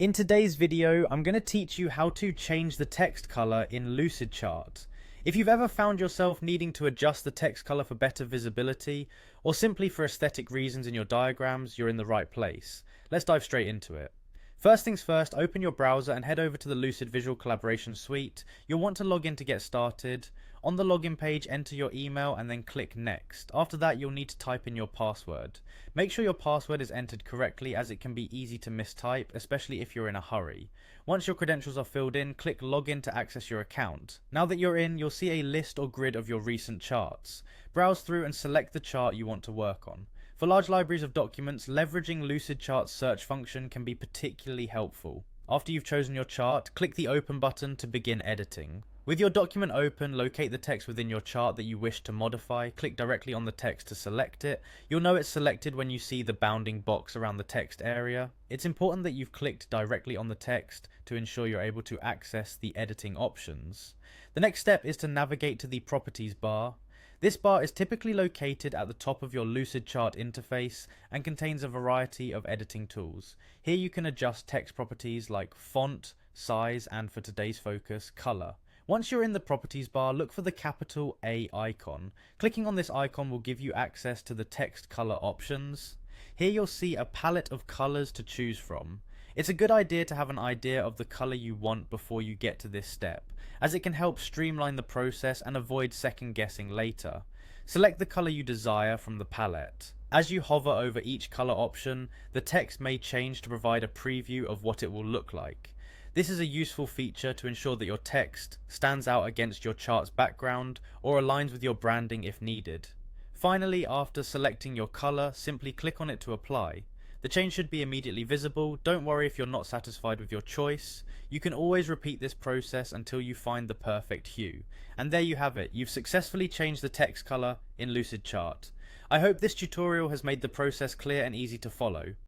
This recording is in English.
In today's video, I'm going to teach you how to change the text color in Lucidchart. If you've ever found yourself needing to adjust the text color for better visibility, or simply for aesthetic reasons in your diagrams, you're in the right place. Let's dive straight into it. First things first, open your browser and head over to the Lucid Visual Collaboration Suite. You'll want to log in to get started. On the login page, enter your email and then click Next. After that, you'll need to type in your password. Make sure your password is entered correctly, as it can be easy to mistype, especially if you're in a hurry. Once your credentials are filled in, click Login to access your account. Now that you're in, you'll see a list or grid of your recent charts. Browse through and select the chart you want to work on. For large libraries of documents, leveraging Lucidchart's search function can be particularly helpful. After you've chosen your chart, click the Open button to begin editing. With your document open, locate the text within your chart that you wish to modify. Click directly on the text to select it. You'll know it's selected when you see the bounding box around the text area. It's important that you've clicked directly on the text to ensure you're able to access the editing options. The next step is to navigate to the Properties bar. This bar is typically located at the top of your Lucidchart interface and contains a variety of editing tools. Here you can adjust text properties like font, size, and for today's focus, color. Once you're in the Properties bar, look for the capital A icon. Clicking on this icon will give you access to the text color options. Here you'll see a palette of colors to choose from. It's a good idea to have an idea of the color you want before you get to this step, as it can help streamline the process and avoid second guessing later. Select the color you desire from the palette. As you hover over each color option, the text may change to provide a preview of what it will look like. This is a useful feature to ensure that your text stands out against your chart's background or aligns with your branding if needed. Finally, after selecting your color, simply click on it to apply. The change should be immediately visible. Don't worry if you're not satisfied with your choice. You can always repeat this process until you find the perfect hue. And there you have it. You've successfully changed the text color in Lucidchart. I hope this tutorial has made the process clear and easy to follow.